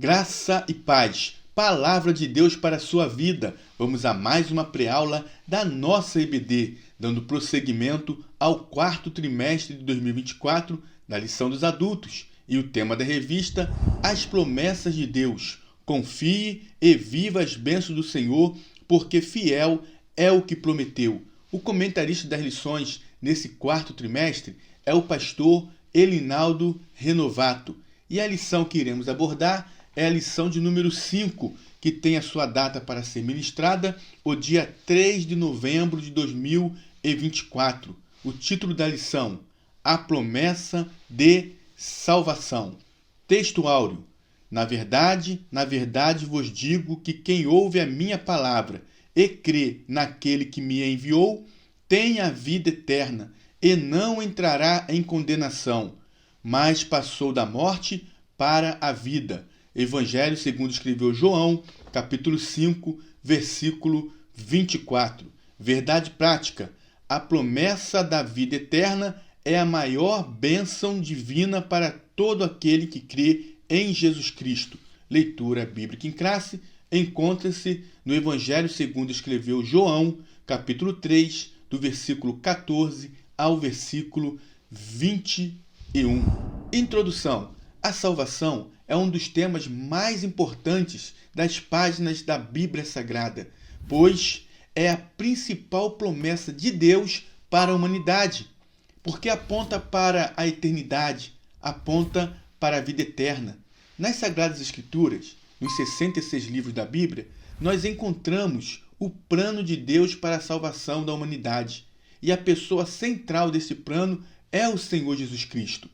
Graça e paz, palavra de Deus para a sua vida. Vamos a mais uma pré-aula da nossa EBD, dando prosseguimento ao quarto trimestre de 2024 da lição dos adultos. E o tema da revista, As Promessas de Deus. Confie e viva as bênçãos do Senhor, porque fiel é o que prometeu. O comentarista das lições nesse quarto trimestre é o pastor Elinaldo Renovato. E a lição que iremos abordar é a lição de número 5, que tem a sua data para ser ministrada o dia 3 de novembro de 2024. O título da lição, A Promessa de Salvação. Texto áureo. Na verdade vos digo que quem ouve a minha palavra e crê naquele que me enviou, tem a vida eterna e não entrará em condenação, mas passou da morte para a vida. Evangelho segundo escreveu João, capítulo 5, versículo 24. Verdade prática. A promessa da vida eterna é a maior bênção divina para todo aquele que crê em Jesus Cristo. Leitura bíblica em classe encontra-se no Evangelho segundo escreveu João, capítulo 3, do versículo 14 ao versículo 21. Introdução. A salvação é um dos temas mais importantes das páginas da Bíblia Sagrada, pois é a principal promessa de Deus para a humanidade, porque aponta para a eternidade, aponta para a vida eterna. Nas Sagradas Escrituras, nos 66 livros da Bíblia, nós encontramos o plano de Deus para a salvação da humanidade, e a pessoa central desse plano é o Senhor Jesus Cristo.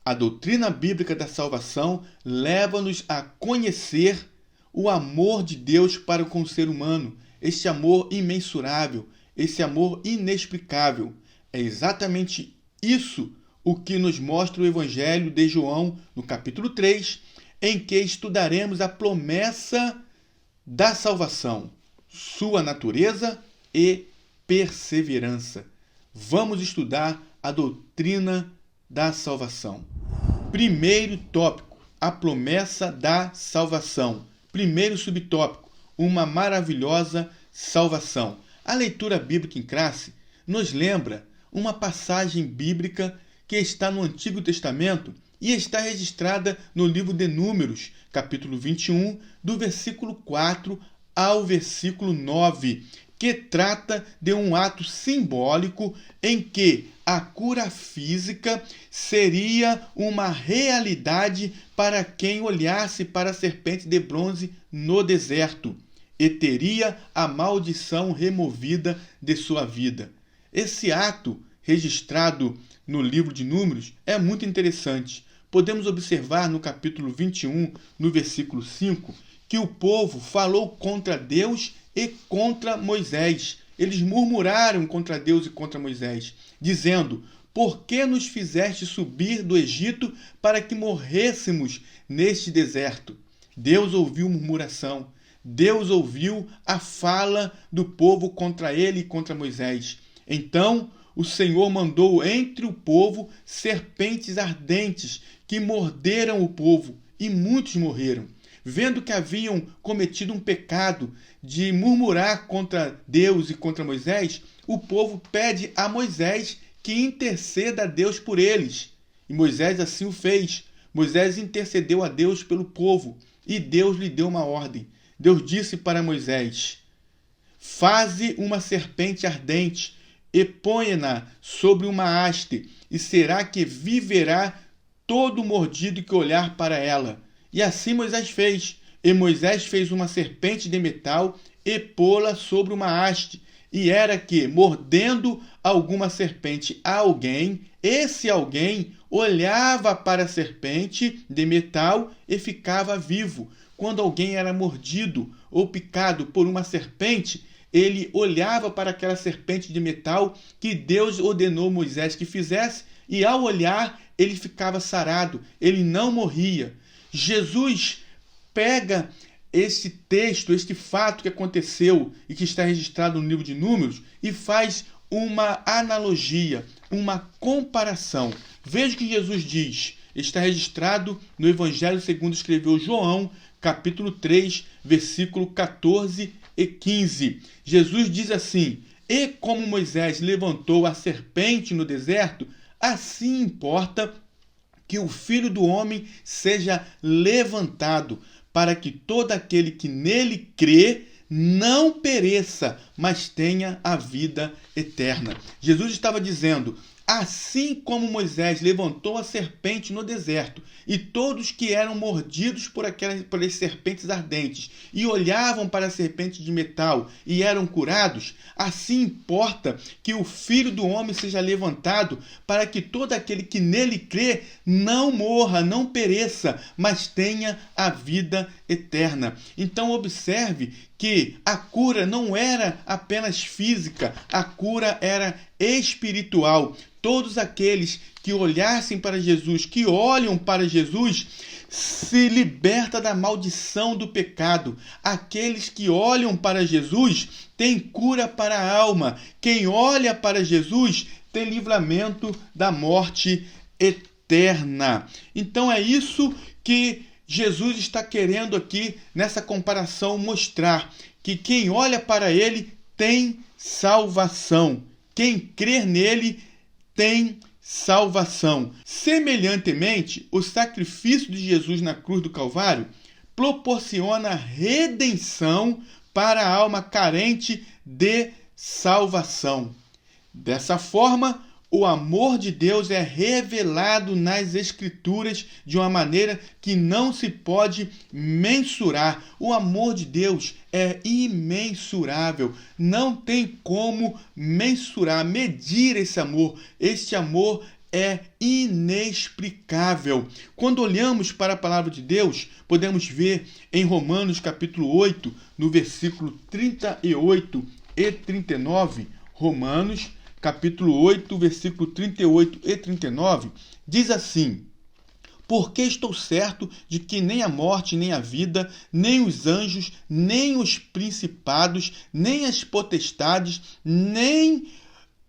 A doutrina bíblica da salvação leva-nos a conhecer o amor de Deus para com o ser humano, esse amor imensurável, esse amor inexplicável. É exatamente isso o que nos mostra o Evangelho de João, no capítulo 3, em que estudaremos a promessa da salvação, sua natureza e perseverança. Vamos estudar a doutrina da salvação. Primeiro tópico, a promessa da salvação. Primeiro subtópico, uma maravilhosa salvação. A leitura bíblica em classe nos lembra uma passagem bíblica que está no Antigo Testamento e está registrada no livro de Números, capítulo 21, do versículo 4 ao versículo 9, que trata de um ato simbólico em que a cura física seria uma realidade para quem olhasse para a serpente de bronze no deserto e teria a maldição removida de sua vida. Esse ato, registrado no livro de Números, é muito interessante. Podemos observar no capítulo 21, no versículo 5, que o povo falou contra Deus e contra Moisés. Eles murmuraram contra Deus e contra Moisés, dizendo: por que nos fizeste subir do Egito para que morrêssemos neste deserto? Deus ouviu murmuração. Deus ouviu a fala do povo contra ele e contra Moisés. Então o Senhor mandou entre o povo serpentes ardentes que morderam o povo, e muitos morreram. Vendo que haviam cometido um pecado de murmurar contra Deus e contra Moisés, o povo pede a Moisés que interceda a Deus por eles. E Moisés assim o fez. Moisés intercedeu a Deus pelo povo, e Deus lhe deu uma ordem. Deus disse para Moisés: faze uma serpente ardente e ponha-na sobre uma haste, e será que viverá todo mordido que olhar para ela. E assim Moisés fez. E Moisés fez uma serpente de metal e pô-la sobre uma haste. E era que, mordendo alguma serpente a alguém, esse alguém olhava para a serpente de metal e ficava vivo. Quando alguém era mordido ou picado por uma serpente, ele olhava para aquela serpente de metal que Deus ordenou Moisés que fizesse, e ao olhar, ele ficava sarado, ele não morria. Jesus pega esse texto, este fato que aconteceu e que está registrado no livro de Números e faz uma analogia, uma comparação. Veja o que Jesus diz está registrado no Evangelho segundo escreveu João, capítulo 3, versículo 14 e 15. Jesus diz assim: e como Moisés levantou a serpente no deserto, assim importa que o Filho do Homem seja levantado, para que todo aquele que nele crê não pereça, mas tenha a vida eterna. Jesus estava dizendo: assim como Moisés levantou a serpente no deserto, e todos que eram mordidos por as serpentes ardentes e olhavam para a serpente de metal e eram curados, assim importa que o Filho do Homem seja levantado, para que todo aquele que nele crê não morra, não pereça, mas tenha a vida eterna. Então observe que a cura não era apenas física, a cura era espiritual. Todos aqueles que olhassem para Jesus, que olham para Jesus, se liberta da maldição do pecado. Aqueles que olham para Jesus têm cura para a alma. Quem olha para Jesus tem livramento da morte eterna. Então é isso que Jesus está querendo aqui nessa comparação mostrar, que quem olha para ele tem salvação. Quem crer nele tem salvação. Semelhantemente, o sacrifício de Jesus na cruz do Calvário proporciona redenção para a alma carente de salvação. Dessa forma, o amor de Deus é revelado nas Escrituras de uma maneira que não se pode mensurar. O amor de Deus é imensurável. Não tem como mensurar, medir esse amor. Este amor é inexplicável. Quando olhamos para a palavra de Deus, podemos ver em Romanos capítulo 8, no versículo 38 e 39, Romanos capítulo 8, versículo 38 e 39, diz assim: porque estou certo de que nem a morte, nem a vida, nem os anjos, nem os principados, nem as potestades, nem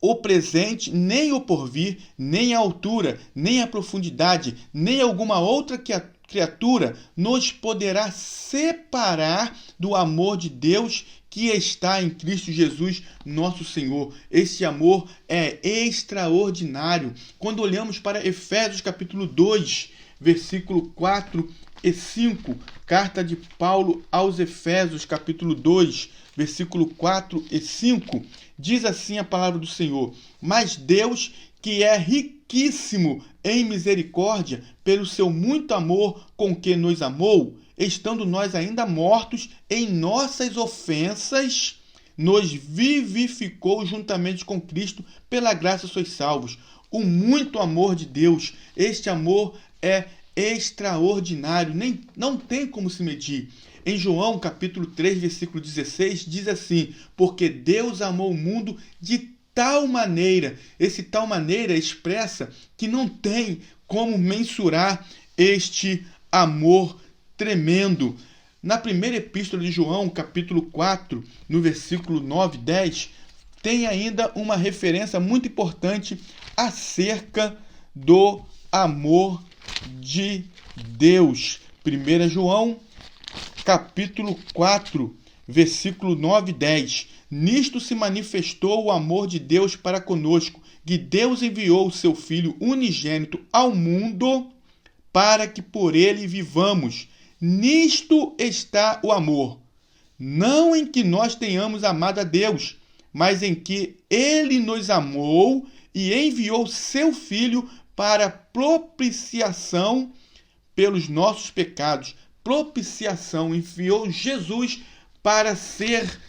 o presente, nem o porvir, nem a altura, nem a profundidade, nem alguma outra criatura nos poderá separar do amor de Deus que está em Cristo Jesus, nosso Senhor. Esse amor é extraordinário. Quando olhamos para Efésios capítulo 2, versículo 4 e 5, carta de Paulo aos Efésios capítulo 2, versículo 4 e 5, diz assim a palavra do Senhor: mas Deus, que é riquíssimo em misericórdia, pelo seu muito amor com que nos amou, estando nós ainda mortos em nossas ofensas, nos vivificou juntamente com Cristo, pela graça sois salvos. O muito amor de Deus, este amor é extraordinário, não tem como se medir. Em João capítulo 3, versículo 16, diz assim: porque Deus amou o mundo de tal maneira, esse tal maneira expressa que não tem como mensurar este amor tremendo. Na primeira epístola de João, capítulo 4, no versículo 9 e 10, tem ainda uma referência muito importante acerca do amor de Deus. 1 João, capítulo 4, versículo 9 e 10. Nisto se manifestou o amor de Deus para conosco, que Deus enviou o seu Filho unigênito ao mundo para que por ele vivamos. Nisto está o amor, não em que nós tenhamos amado a Deus, mas em que ele nos amou e enviou seu Filho para propiciação pelos nossos pecados. Propiciação, enviou Jesus para ser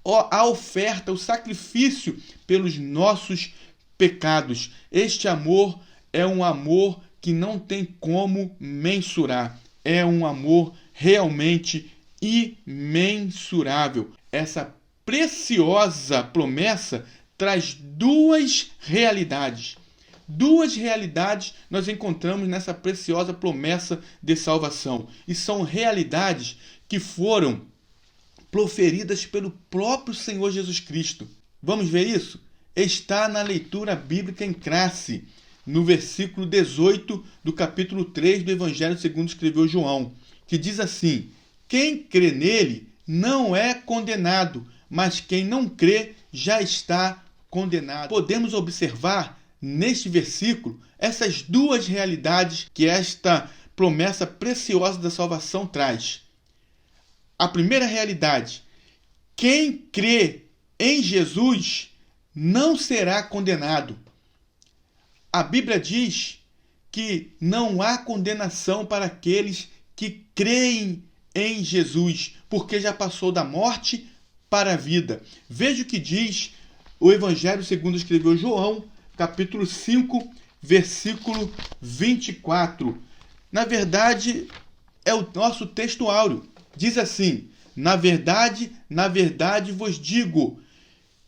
a oferta, o sacrifício pelos nossos pecados. Este amor é um amor que não tem como mensurar. É um amor realmente imensurável. Essa preciosa promessa traz duas realidades. Duas realidades nós encontramos nessa preciosa promessa de salvação. E são realidades que foram proferidas pelo próprio Senhor Jesus Cristo. Vamos ver isso? Está na leitura bíblica em classe. no versículo 18 do capítulo 3 do Evangelho segundo escreveu João, que diz assim: quem crê nele não é condenado, mas quem não crê já está condenado. Podemos observar neste versículo essas duas realidades que esta promessa preciosa da salvação traz. A primeira realidade: quem crê em Jesus não será condenado. A Bíblia diz que não há condenação para aqueles que creem em Jesus, porque já passou da morte para a vida. Veja o que diz o Evangelho segundo escreveu João, capítulo 5, versículo 24. Na verdade, é o nosso texto áureo. Diz assim: na verdade vos digo,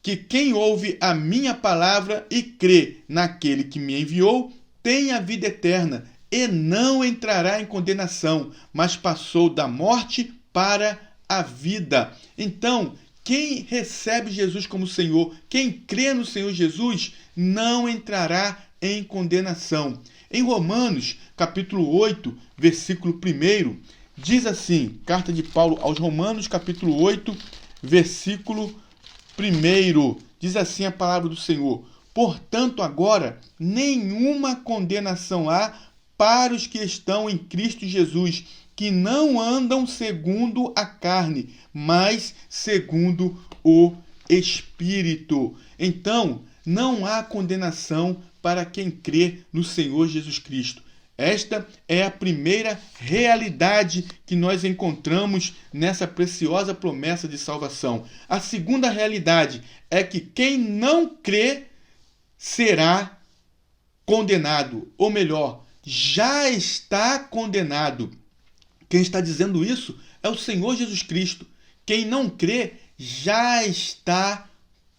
que quem ouve a minha palavra e crê naquele que me enviou, tem a vida eterna e não entrará em condenação, mas passou da morte para a vida. Então, quem recebe Jesus como Senhor, quem crê no Senhor Jesus, não entrará em condenação. Em Romanos, capítulo 8, versículo 1, diz assim, carta de Paulo aos Romanos, capítulo 8, versículo 1, diz assim a palavra do Senhor: portanto, agora, nenhuma condenação há para os que estão em Cristo Jesus, que não andam segundo a carne, mas segundo o Espírito. Então, não há condenação para quem crê no Senhor Jesus Cristo. Esta é a primeira realidade que nós encontramos nessa preciosa promessa de salvação. A segunda realidade é que quem não crê será condenado, ou melhor, já está condenado. Quem está dizendo isso é o Senhor Jesus Cristo. Quem não crê já está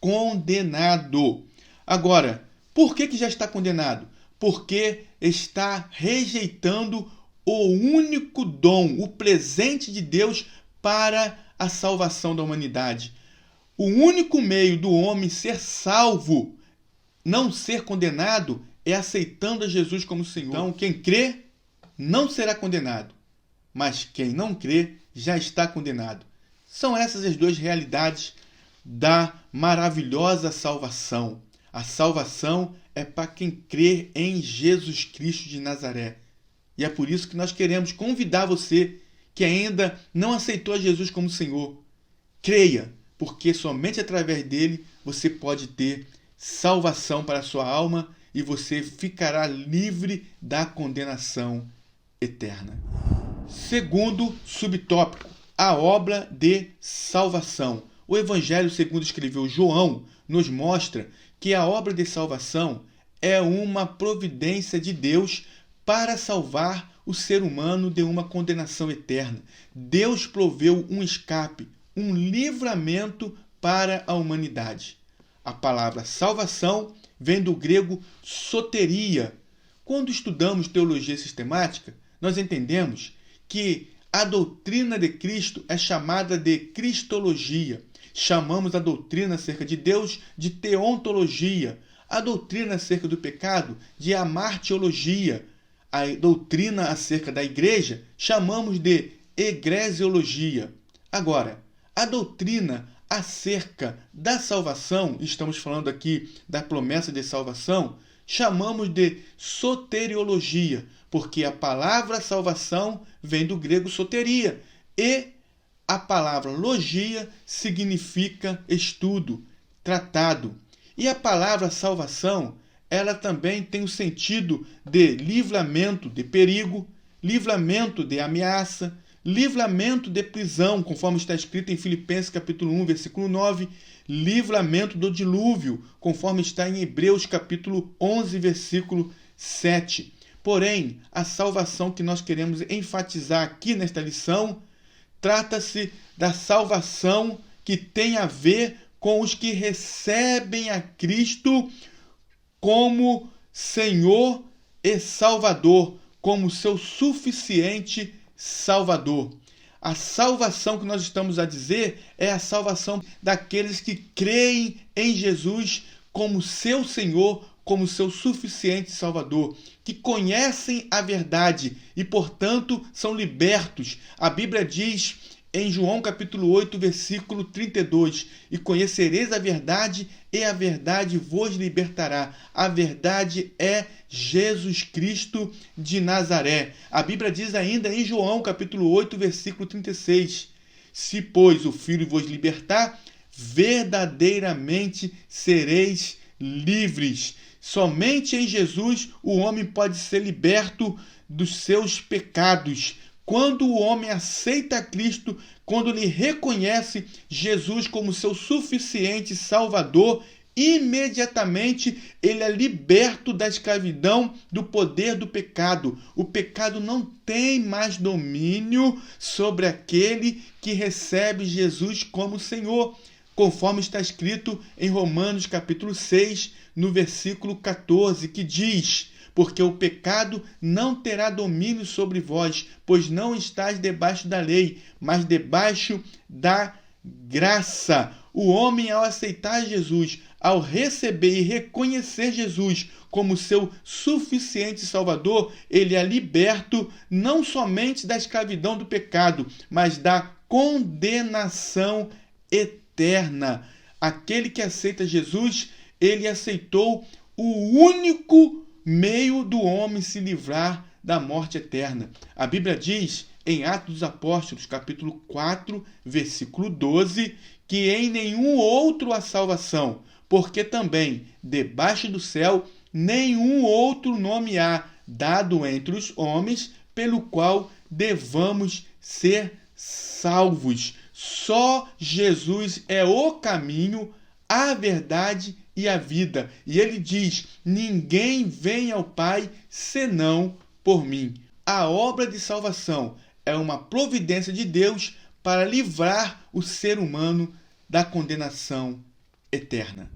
condenado. Agora, por que já está condenado? Porque está rejeitando o único dom, o presente de Deus para a salvação da humanidade. O único meio do homem ser salvo, não ser condenado, é aceitando a Jesus como Senhor. Então, quem crê não será condenado, mas quem não crê já está condenado. São essas as duas realidades da maravilhosa salvação. A salvação é para quem crê em Jesus Cristo de Nazaré. E é por isso que nós queremos convidar você que ainda não aceitou a Jesus como Senhor. Creia, porque somente através dele você pode ter salvação para a sua alma e você ficará livre da condenação eterna. Segundo subtópico, a obra de salvação. O Evangelho segundo escreveu João nos mostra que a obra de salvação é uma providência de Deus para salvar o ser humano de uma condenação eterna. Deus proveu um escape, um livramento para a humanidade. A palavra salvação vem do grego soteria. Quando estudamos teologia sistemática, nós entendemos que a doutrina de Cristo é chamada de cristologia. Chamamos a doutrina acerca de Deus de teontologia, a doutrina acerca do pecado de amartiologia, a doutrina acerca da igreja chamamos de egresiologia. Agora, a doutrina acerca da salvação, estamos falando aqui da promessa de salvação, chamamos de soteriologia, porque a palavra salvação vem do grego soteria e a palavra logia significa estudo, tratado. E a palavra salvação, ela também tem o sentido de livramento de perigo, livramento de ameaça, livramento de prisão, conforme está escrito em Filipenses capítulo 1, versículo 9, livramento do dilúvio, conforme está em Hebreus capítulo 11, versículo 7. Porém, a salvação que nós queremos enfatizar aqui nesta lição trata-se da salvação que tem a ver com os que recebem a Cristo como Senhor e Salvador, como seu suficiente Salvador. A salvação que nós estamos a dizer é a salvação daqueles que creem em Jesus como seu Senhor, como seu suficiente Salvador, que conhecem a verdade e, portanto, são libertos. A Bíblia diz em João capítulo 8, versículo 32, e conhecereis a verdade, e a verdade vos libertará. A verdade é Jesus Cristo de Nazaré. A Bíblia diz ainda em João capítulo 8, versículo 36, se, pois, o Filho vos libertar, verdadeiramente sereis livres. Somente em Jesus o homem pode ser liberto dos seus pecados. Quando o homem aceita Cristo, quando ele reconhece Jesus como seu suficiente Salvador, imediatamente ele é liberto da escravidão, do poder do pecado. O pecado não tem mais domínio sobre aquele que recebe Jesus como Senhor, conforme está escrito em Romanos capítulo 6, no versículo 14, que diz: porque o pecado não terá domínio sobre vós, pois não estáis debaixo da lei, mas debaixo da graça. O homem, ao aceitar Jesus, ao receber e reconhecer Jesus como seu suficiente Salvador, ele é liberto não somente da escravidão do pecado, mas da condenação eterna. Aquele que aceita Jesus, ele aceitou o único meio do homem se livrar da morte eterna. A Bíblia diz em Atos dos Apóstolos, capítulo 4, versículo 12, que em nenhum outro há salvação, porque também debaixo do céu nenhum outro nome há dado entre os homens pelo qual devamos ser salvos. Só Jesus é o caminho, a verdade e a vida. E ele diz: ninguém vem ao Pai senão por mim. A obra de salvação é uma providência de Deus para livrar o ser humano da condenação eterna.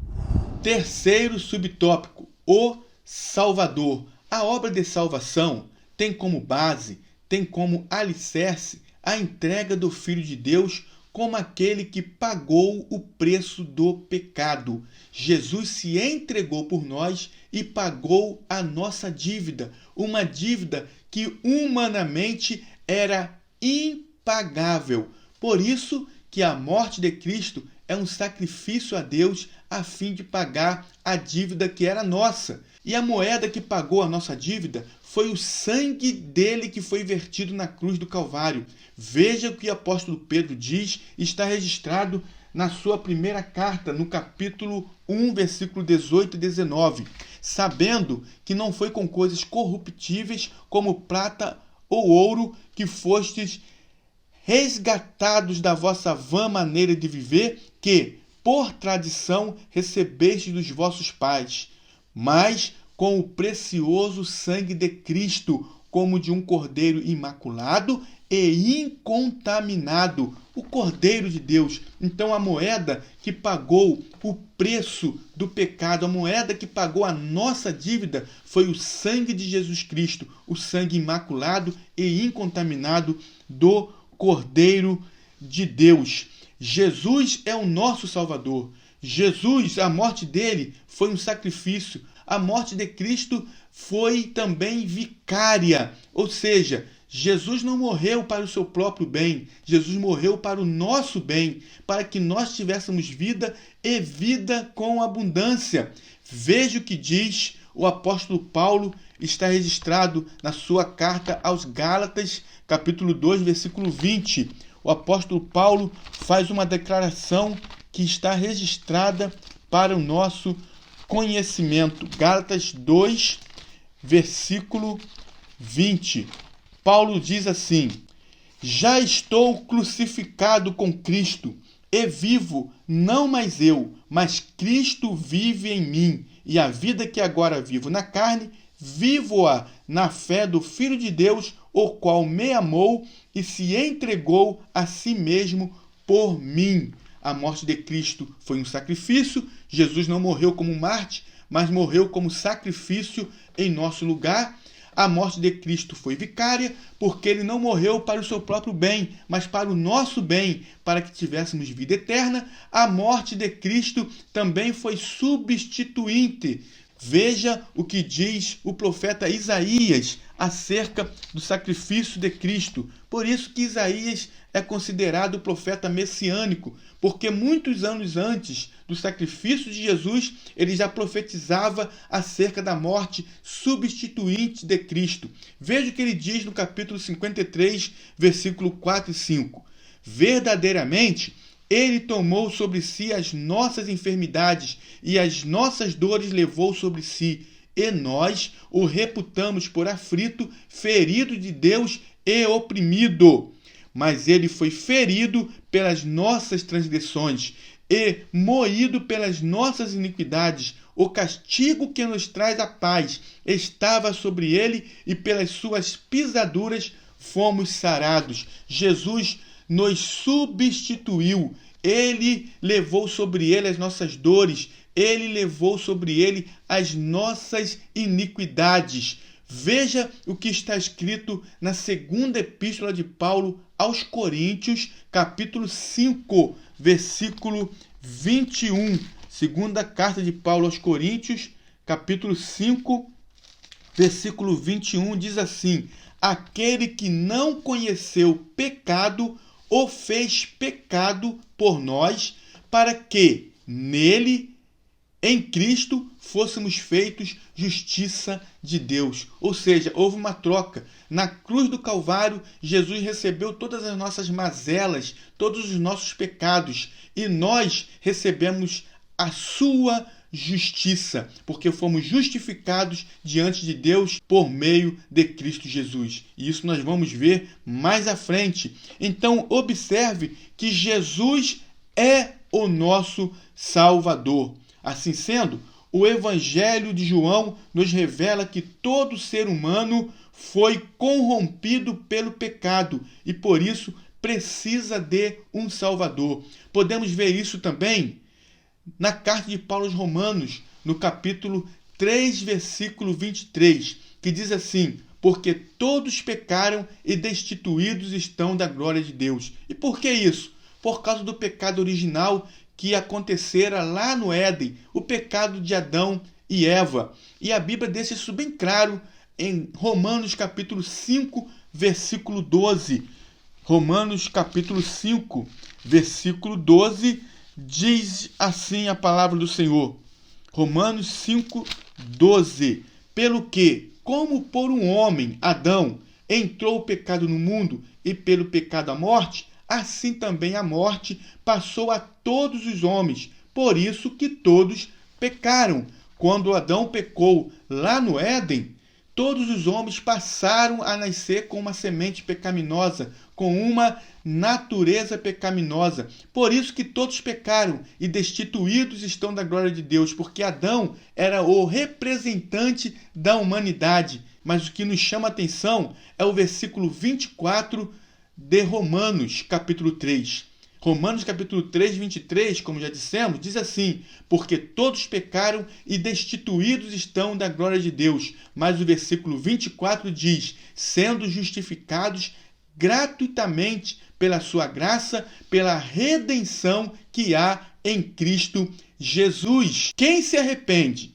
Terceiro subtópico: o Salvador. A obra de salvação tem como base, tem como alicerce a entrega do Filho de Deus como aquele que pagou o preço do pecado. Jesus se entregou por nós e pagou a nossa dívida, uma dívida que humanamente era impagável. Por isso que a morte de Cristo é um sacrifício a Deus a fim de pagar a dívida que era nossa. E a moeda que pagou a nossa dívida foi o sangue dele que foi vertido na cruz do Calvário. Veja o que o apóstolo Pedro diz, está registrado na sua primeira carta, no capítulo 1, versículo 18 e 19. Sabendo que não foi com coisas corruptíveis, como prata ou ouro, que fostes resgatados da vossa vã maneira de viver, que, por tradição, recebestes dos vossos pais, mas com o precioso sangue de Cristo, como de um cordeiro imaculado e incontaminado, o Cordeiro de Deus. Então a moeda que pagou o preço do pecado, a moeda que pagou a nossa dívida, foi o sangue de Jesus Cristo, o sangue imaculado e incontaminado do Cordeiro de Deus. Jesus é o nosso Salvador. Jesus, a morte dele foi um sacrifício. A morte de Cristo foi também vicária, ou seja, Jesus não morreu para o seu próprio bem, Jesus morreu para o nosso bem, para que nós tivéssemos vida e vida com abundância. Veja o que diz o apóstolo Paulo, está registrado na sua carta aos Gálatas, capítulo 2, versículo 20. O apóstolo Paulo faz uma declaração que está registrada para o nosso conhecimento. Gálatas 2, versículo 20. Paulo diz assim: já estou crucificado com Cristo, e vivo, não mais eu, mas Cristo vive em mim. E a vida que agora vivo na carne, vivo-a na fé do Filho de Deus, o qual me amou e se entregou a si mesmo por mim. A morte de Cristo foi um sacrifício. Jesus não morreu como Marte, mas morreu como sacrifício em nosso lugar. A morte de Cristo foi vicária, porque ele não morreu para o seu próprio bem, mas para o nosso bem, para que tivéssemos vida eterna. A morte de Cristo também foi substituinte. Veja o que diz o profeta Isaías acerca do sacrifício de Cristo. Por isso que Isaías é considerado o profeta messiânico, porque muitos anos antes do sacrifício de Jesus, ele já profetizava acerca da morte substituinte de Cristo. Veja o que ele diz no capítulo 53, versículo 4 e 5. Verdadeiramente, ele tomou sobre si as nossas enfermidades e as nossas dores levou sobre si. E nós o reputamos por aflito, ferido de Deus e oprimido. Mas ele foi ferido pelas nossas transgressões e moído pelas nossas iniquidades. O castigo que nos traz a paz estava sobre ele e pelas suas pisaduras fomos sarados. Jesus nos substituiu. Ele levou sobre ele as nossas dores. Ele levou sobre ele as nossas iniquidades. Veja o que está escrito na segunda epístola de Paulo aos Coríntios, capítulo 5, versículo 21. Segunda carta de Paulo aos Coríntios, capítulo 5, versículo 21, diz assim: aquele que não conheceu pecado, o fez pecado por nós, para que nele, em Cristo, fôssemos feitos justiça de Deus. Ou seja, houve uma troca. Na cruz do Calvário, Jesus recebeu todas as nossas mazelas, todos os nossos pecados, e nós recebemos a sua justiça, porque fomos justificados diante de Deus por meio de Cristo Jesus. E isso nós vamos ver mais à frente. Então, observe que Jesus é o nosso Salvador. Assim sendo, o Evangelho de João nos revela que todo ser humano foi corrompido pelo pecado e, por isso, precisa de um Salvador. Podemos ver isso também na carta de Paulo aos Romanos, no capítulo 3, versículo 23, que diz assim: porque todos pecaram e destituídos estão da glória de Deus. E por que isso? Por causa do pecado original que acontecera lá no Éden, o pecado de Adão e Eva. E a Bíblia deixa isso bem claro em Romanos capítulo 5, versículo 12. Romanos capítulo 5, versículo 12, diz assim a palavra do Senhor. Romanos 5, 12. Pelo que, como por um homem, Adão, entrou o pecado no mundo e pelo pecado a morte, assim também a morte passou a todos os homens, por isso que todos pecaram. Quando Adão pecou lá no Éden, todos os homens passaram a nascer com uma semente pecaminosa, com uma natureza pecaminosa. Por isso que todos pecaram e destituídos estão da glória de Deus, porque Adão era o representante da humanidade. Mas o que nos chama a atenção é o versículo 24 de Romanos, capítulo 3. Romanos, capítulo 3, 23, como já dissemos, diz assim: porque todos pecaram e destituídos estão da glória de Deus. Mas o versículo 24 diz: sendo justificados gratuitamente pela sua graça, pela redenção que há em Cristo Jesus. Quem se arrepende,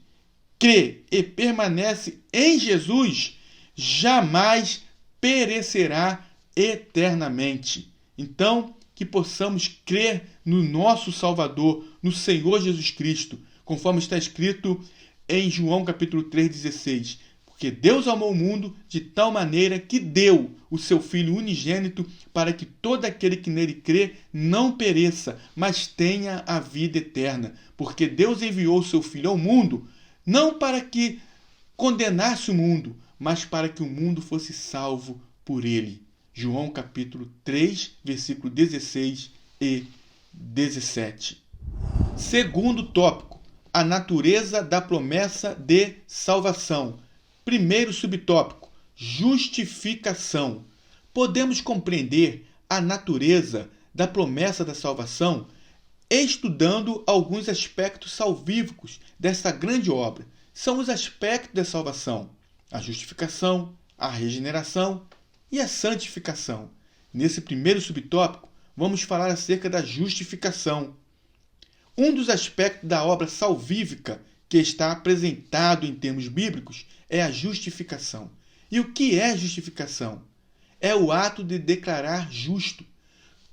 crê e permanece em Jesus, jamais perecerá eternamente. Então, que possamos crer no nosso Salvador, no Senhor Jesus Cristo, conforme está escrito em João capítulo 3,16. Porque Deus amou o mundo de tal maneira que deu o seu Filho unigênito para que todo aquele que nele crê não pereça, mas tenha a vida eterna. Porque Deus enviou o seu Filho ao mundo, não para que condenasse o mundo, mas para que o mundo fosse salvo por ele. João capítulo 3, versículo 16 e 17. Segundo tópico, a natureza da promessa de salvação. Primeiro subtópico, justificação. Podemos compreender a natureza da promessa da salvação estudando alguns aspectos salvíficos dessa grande obra. São os aspectos da salvação: a justificação, a regeneração e a santificação. Nesse primeiro subtópico, vamos falar acerca da justificação. Um dos aspectos da obra salvífica que está apresentado em termos bíblicos é a justificação. E o que é justificação? É o ato de declarar justo.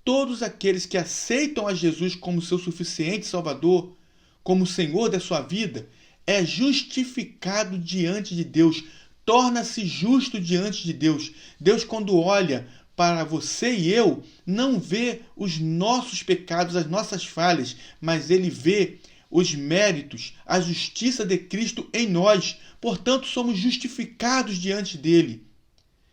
Todos aqueles que aceitam a Jesus como seu suficiente Salvador, como Senhor da sua vida, é justificado diante de Deus, torna-se justo diante de Deus. Deus, quando olha para você e eu, não vê os nossos pecados, as nossas falhas, mas Ele vê os méritos, a justiça de Cristo em nós. Portanto, somos justificados diante dele.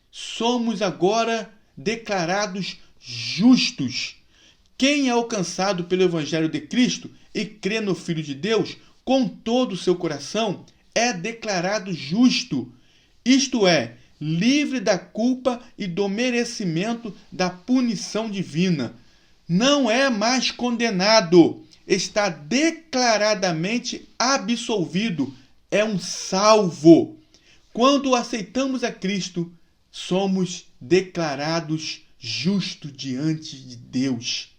Somos agora declarados justos. Quem é alcançado pelo Evangelho de Cristo e crê no Filho de Deus com todo o seu coração é declarado justo. Isto é, livre da culpa e do merecimento da punição divina. Não é mais condenado, está declaradamente absolvido, é um salvo. Quando aceitamos a Cristo, somos declarados justos diante de Deus.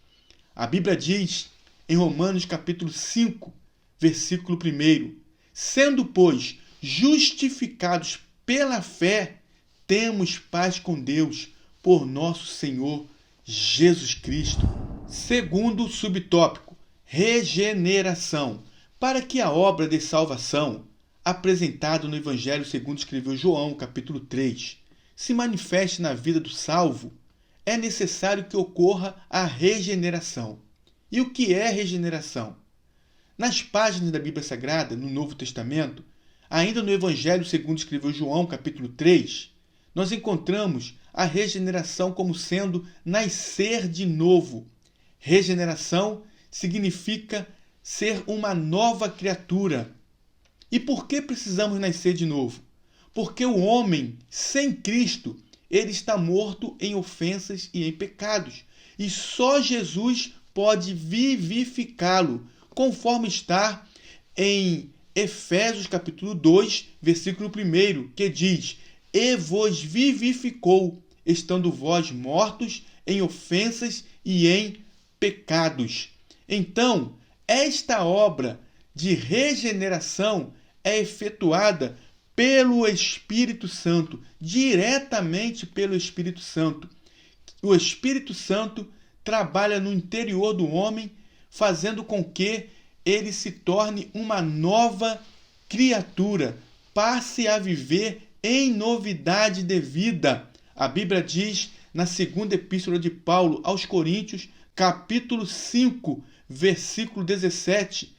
A Bíblia diz em Romanos capítulo 5, versículo 1, sendo, pois, justificados pela fé, temos paz com Deus por nosso Senhor Jesus Cristo. Segundo subtópico, regeneração. Para que a obra de salvação, apresentada no Evangelho segundo escreveu João, capítulo 3, se manifeste na vida do salvo, é necessário que ocorra a regeneração. E o que é regeneração? Nas páginas da Bíblia Sagrada, no Novo Testamento, ainda no Evangelho segundo escreveu João, capítulo 3, nós encontramos a regeneração como sendo nascer de novo. Regeneração significa ser uma nova criatura. E por que precisamos nascer de novo? Porque o homem, sem Cristo, ele está morto em ofensas e em pecados. E só Jesus pode vivificá-lo, conforme está em Efésios capítulo 2, versículo 1, que diz: e vos vivificou, estando vós mortos em ofensas e em pecados. Então, esta obra de regeneração é efetuada pelo Espírito Santo, diretamente pelo Espírito Santo. O Espírito Santo trabalha no interior do homem, fazendo com que ele se torne uma nova criatura, passe a viver em novidade de vida. A Bíblia diz na segunda epístola de Paulo aos Coríntios, capítulo 5, versículo 17,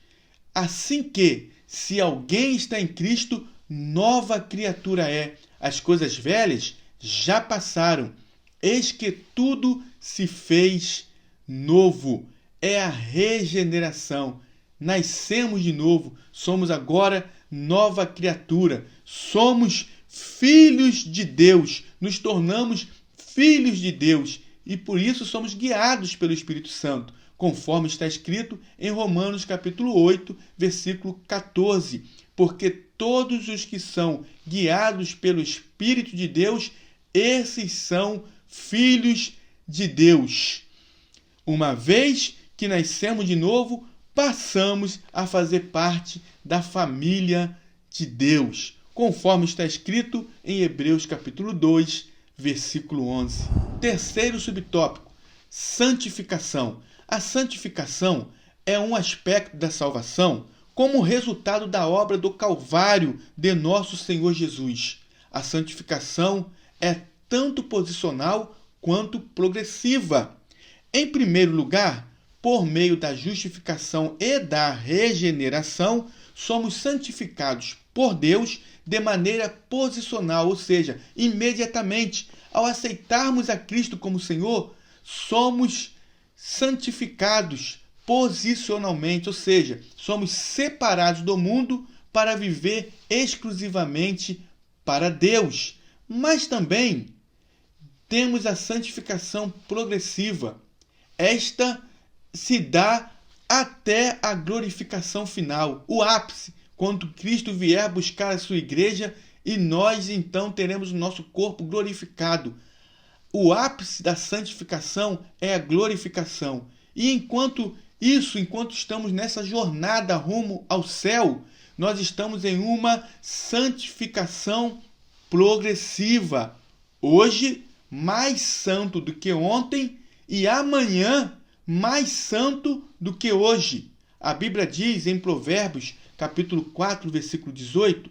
assim que, se alguém está em Cristo, nova criatura é. As coisas velhas já passaram, eis que tudo se fez novo. É a regeneração. Nascemos de novo, somos agora nova criatura. Somos filhos de Deus, nos tornamos filhos de Deus e por isso somos guiados pelo Espírito Santo, conforme está escrito em Romanos capítulo 8, versículo 14. Porque todos os que são guiados pelo Espírito de Deus, esses são filhos de Deus. Uma vez que nascemos de novo, passamos a fazer parte da família de Deus, conforme está escrito em Hebreus capítulo 2, versículo 11. Terceiro subtópico, santificação. A santificação é um aspecto da salvação como resultado da obra do Calvário de nosso Senhor Jesus. A santificação é tanto posicional quanto progressiva. Em primeiro lugar, por meio da justificação e da regeneração, somos santificados por Deus de maneira posicional, ou seja, imediatamente. Ao aceitarmos a Cristo como Senhor, somos santificados posicionalmente, ou seja, somos separados do mundo para viver exclusivamente para Deus. Mas também temos a santificação progressiva. Esta se dá até a glorificação final, o ápice, quando Cristo vier buscar a sua igreja e nós então teremos o nosso corpo glorificado. O ápice da santificação é a glorificação. E enquanto estamos nessa jornada rumo ao céu, nós estamos em uma santificação progressiva. Hoje, mais santo do que ontem, e amanhã, mais santo do que hoje. A Bíblia diz em Provérbios, capítulo 4, versículo 18,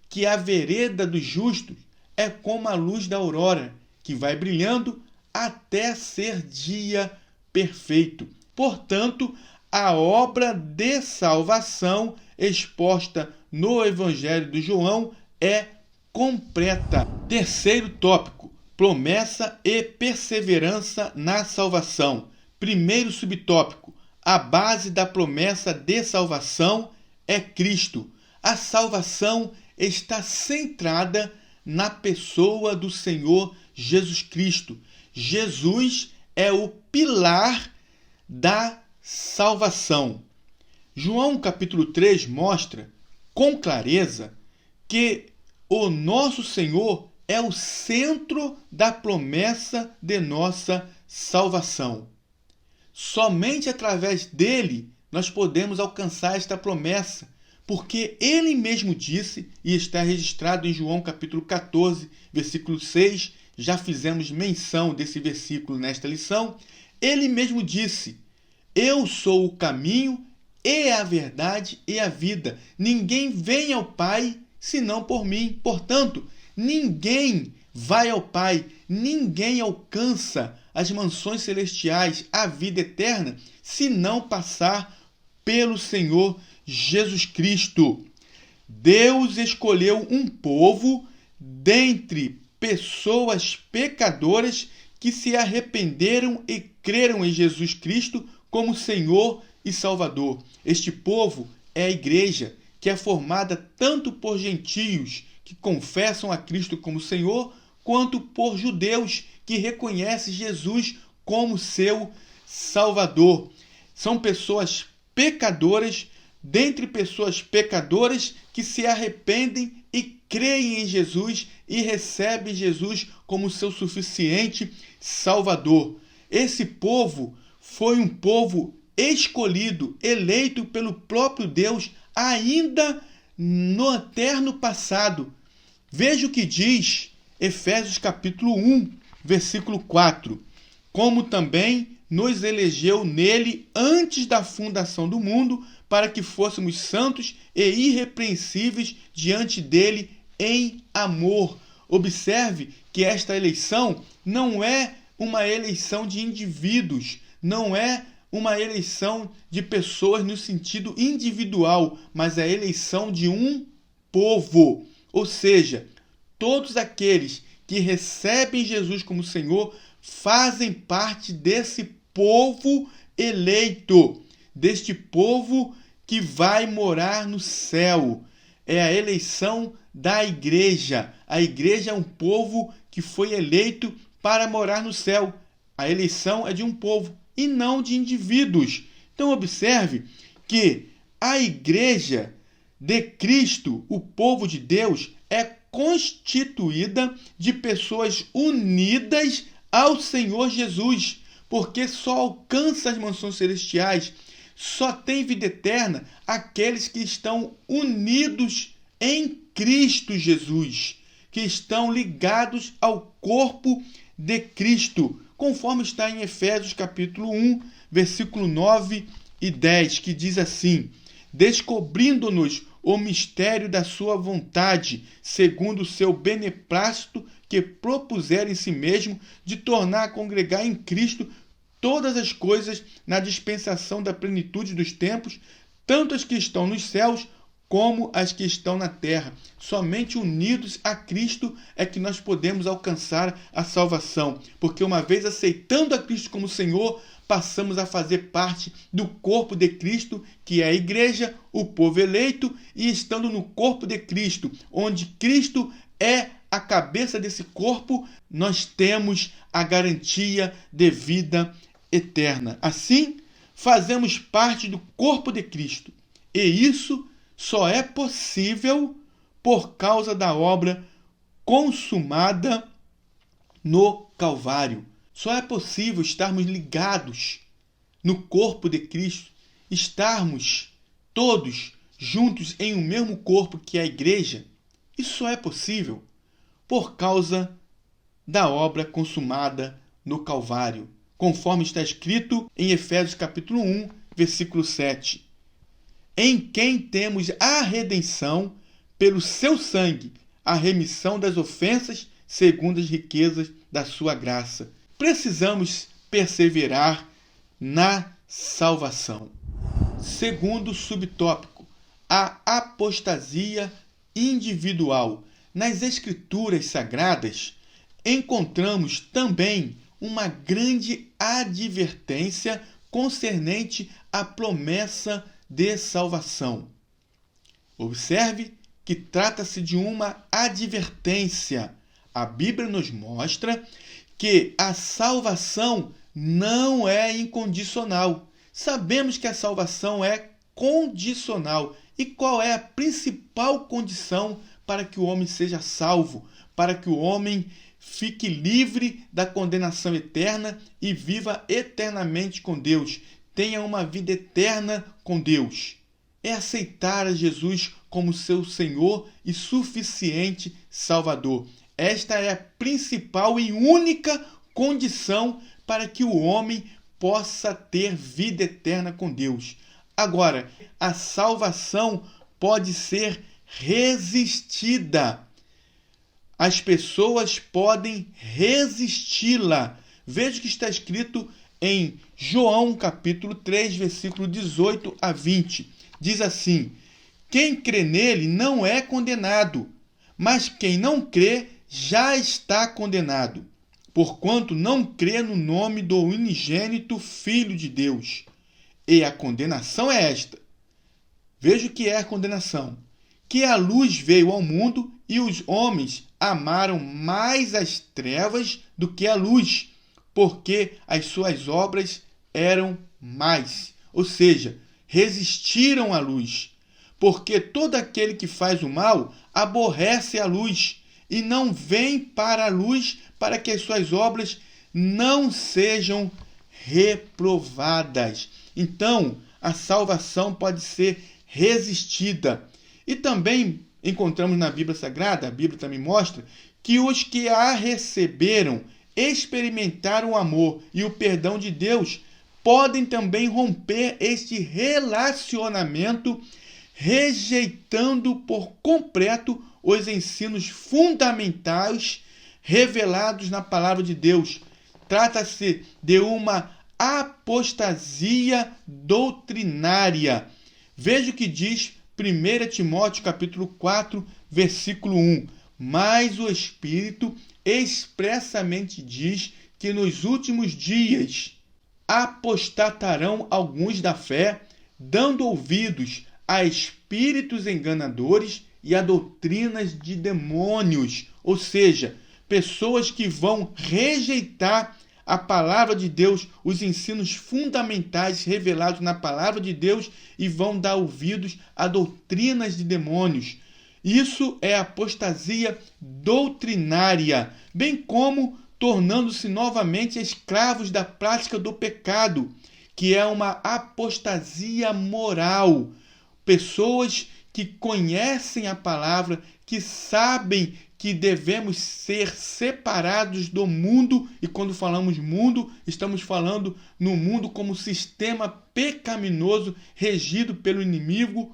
que a vereda dos justos é como a luz da aurora, que vai brilhando até ser dia perfeito. Portanto, a obra de salvação exposta no Evangelho de João é completa. Terceiro tópico: promessa e perseverança na salvação. Primeiro subtópico: a base da promessa de salvação é Cristo. A salvação está centrada na pessoa do Senhor Jesus Cristo. Jesus é o pilar da salvação. João capítulo 3 mostra com clareza que o nosso Senhor é o centro da promessa de nossa salvação. Somente através dele nós podemos alcançar esta promessa, porque ele mesmo disse, e está registrado em João capítulo 14, versículo 6, já fizemos menção desse versículo nesta lição, ele mesmo disse: eu sou o caminho e a verdade e a vida. Ninguém vem ao Pai senão por mim. Portanto, ninguém vai ao Pai, ninguém alcança as mansões celestiais, a vida eterna, se não passar pelo Senhor Jesus Cristo. Deus escolheu um povo dentre pessoas pecadoras que se arrependeram e creram em Jesus Cristo como Senhor e Salvador. Este povo é a igreja, que é formada tanto por gentios que confessam a Cristo como Senhor, quanto por judeus que reconhecem Jesus como seu Salvador. São pessoas pecadoras, dentre pessoas pecadoras que se arrependem e creem em Jesus e recebem Jesus como seu suficiente Salvador. Esse povo foi um povo escolhido, eleito pelo próprio Deus ainda no eterno passado. Veja o que diz Efésios capítulo 1, versículo 4. Como também nos elegeu nele antes da fundação do mundo, para que fôssemos santos e irrepreensíveis diante dele em amor. Observe que esta eleição não é uma eleição de indivíduos, não é uma eleição de pessoas no sentido individual, mas a eleição de um povo. Ou seja, todos aqueles que recebem Jesus como Senhor fazem parte desse povo eleito, deste povo que vai morar no céu. É a eleição da igreja. A igreja é um povo que foi eleito para morar no céu. A eleição é de um povo e não de indivíduos. Então observe que a igreja de Cristo, o povo de Deus, é constituída de pessoas unidas ao Senhor Jesus, porque só alcança as mansões celestiais, só tem vida eterna aqueles que estão unidos em Cristo Jesus, que estão ligados ao corpo de Cristo, conforme está em Efésios capítulo 1, versículo 9 e 10, que diz assim: descobrindo-nos o mistério da sua vontade, segundo o seu beneplácito que propusera em si mesmo, de tornar a congregar em Cristo todas as coisas na dispensação da plenitude dos tempos, tanto as que estão nos céus como as que estão na terra. Somente unidos a Cristo é que nós podemos alcançar a salvação, porque uma vez aceitando a Cristo como Senhor, passamos a fazer parte do corpo de Cristo, que é a igreja, o povo eleito, e estando no corpo de Cristo, onde Cristo é a cabeça desse corpo, nós temos a garantia de vida eterna. Assim, fazemos parte do corpo de Cristo, e isso só é possível por causa da obra consumada no Calvário. Só é possível estarmos ligados no corpo de Cristo, estarmos todos juntos em um mesmo corpo que é a igreja, isso só é possível por causa da obra consumada no Calvário, conforme está escrito em Efésios capítulo 1, versículo 7. Em quem temos a redenção pelo seu sangue, a remissão das ofensas segundo as riquezas da sua graça. Precisamos perseverar na salvação. Segundo subtópico, a apostasia individual. Nas Escrituras Sagradas, encontramos também uma grande advertência concernente à promessa de salvação. Observe que trata-se de uma advertência. A Bíblia nos mostra que a salvação não é incondicional. Sabemos que a salvação é condicional. E qual é a principal condição para que o homem seja salvo? Para que o homem fique livre da condenação eterna e viva eternamente com Deus. Tenha uma vida eterna com Deus. É aceitar a Jesus como seu Senhor e suficiente Salvador. Esta é a principal e única condição para que o homem possa ter vida eterna com Deus. Agora, a salvação pode ser resistida. As pessoas podem resisti-la. Veja o que está escrito em João capítulo 3, versículo 18 a 20. Diz assim: quem crê nele não é condenado, mas quem não crê já está condenado, porquanto não crê no nome do unigênito Filho de Deus. E a condenação é esta. Veja o que é a condenação. Que a luz veio ao mundo e os homens amaram mais as trevas do que a luz, porque as suas obras eram más. Ou seja, resistiram à luz. Porque todo aquele que faz o mal aborrece a luz e não vem para a luz para que as suas obras não sejam reprovadas. Então, a salvação pode ser resistida. E também encontramos na Bíblia Sagrada, a Bíblia também mostra, que os que a receberam experimentaram o amor e o perdão de Deus podem também romper este relacionamento, rejeitando por completo os ensinos fundamentais revelados na palavra de Deus. Trata-se de uma apostasia doutrinária. Veja o que diz 1 Timóteo capítulo 4, versículo 1. Mas o Espírito expressamente diz que nos últimos dias apostatarão alguns da fé, dando ouvidos a espíritos enganadores e a doutrinas de demônios. Ou seja, pessoas que vão rejeitar a palavra de Deus, os ensinos fundamentais revelados na palavra de Deus e vão dar ouvidos a doutrinas de demônios. Isso é apostasia doutrinária, bem como tornando-se novamente escravos da prática do pecado, que é uma apostasia moral. Pessoas que conhecem a palavra, que sabem que devemos ser separados do mundo, e quando falamos mundo, estamos falando no mundo como sistema pecaminoso regido pelo inimigo,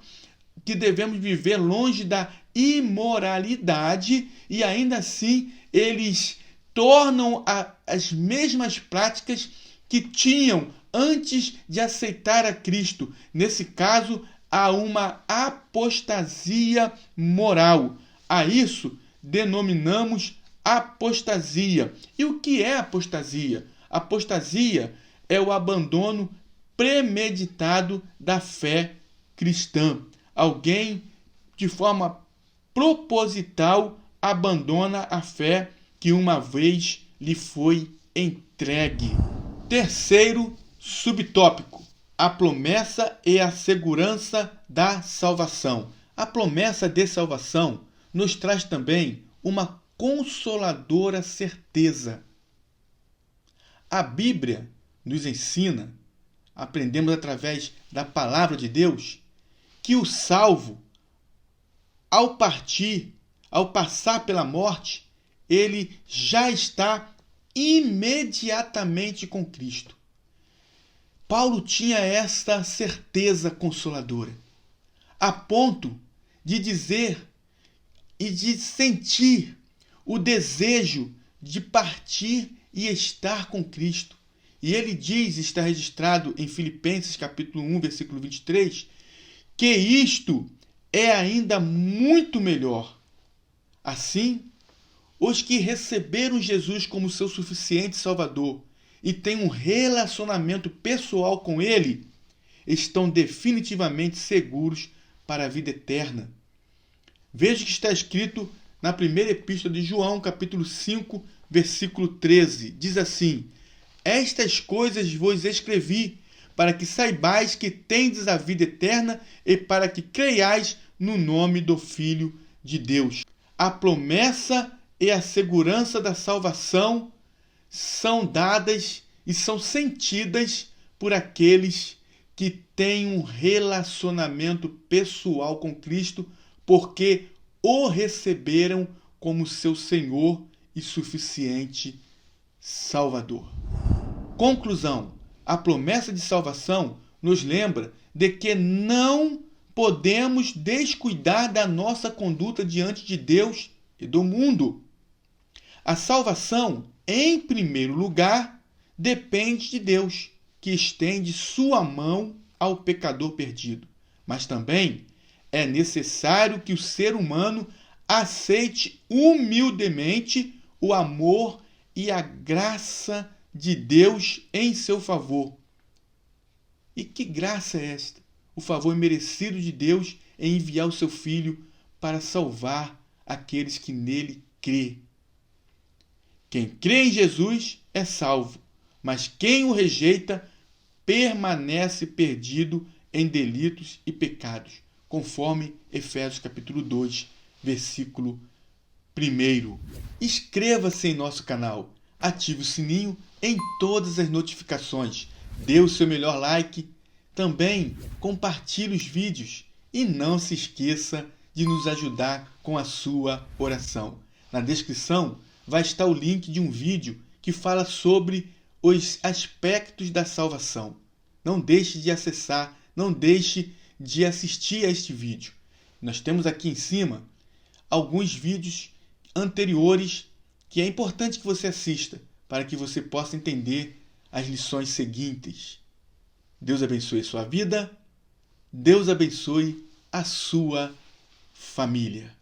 que devemos viver longe da imoralidade, e ainda assim eles tornam as mesmas práticas que tinham antes de aceitar a Cristo. Nesse caso, há uma apostasia moral. A isso denominamos apostasia. E o que é apostasia? Apostasia é o abandono premeditado da fé cristã. Alguém, de forma proposital, abandona a fé que uma vez lhe foi entregue. Terceiro subtópico: a promessa e a segurança da salvação. A promessa de salvação nos traz também uma consoladora certeza. A Bíblia nos ensina, aprendemos através da palavra de Deus, que o salvo, ao passar pela morte, ele já está imediatamente com Cristo. Paulo tinha esta certeza consoladora, a ponto de dizer e de sentir o desejo de partir e estar com Cristo. E ele diz, está registrado em Filipenses capítulo 1, versículo 23, que isto é ainda muito melhor. Assim, os que receberam Jesus como seu suficiente Salvador e têm um relacionamento pessoal com Ele, estão definitivamente seguros para a vida eterna. Veja o que está escrito na primeira epístola de João, capítulo 5, versículo 13. Diz assim: estas coisas vos escrevi, para que saibais que tendes a vida eterna e para que creiais no nome do Filho de Deus. A promessa e a segurança da salvação são dadas e são sentidas por aqueles que têm um relacionamento pessoal com Cristo, porque o receberam como seu Senhor e suficiente Salvador. Conclusão: a promessa de salvação nos lembra de que não podemos descuidar da nossa conduta diante de Deus e do mundo. A salvação, em primeiro lugar, depende de Deus, que estende sua mão ao pecador perdido. Mas também é necessário que o ser humano aceite humildemente o amor e a graça de Deus em seu favor. E que graça é esta? O favor merecido de Deus em enviar o seu Filho para salvar aqueles que nele crê. Quem crê em Jesus é salvo, mas quem o rejeita permanece perdido em delitos e pecados, conforme Efésios capítulo 2, versículo 1. Inscreva-se em nosso canal, ative o sininho em todas as notificações, dê o seu melhor like, também compartilhe os vídeos e não se esqueça de nos ajudar com a sua oração. Na descrição vai estar o link de um vídeo que fala sobre os aspectos da salvação. Não deixe de acessar, não deixe de assistir a este vídeo. Nós temos aqui em cima alguns vídeos anteriores que é importante que você assista para que você possa entender as lições seguintes. Deus abençoe a sua vida, Deus abençoe a sua família.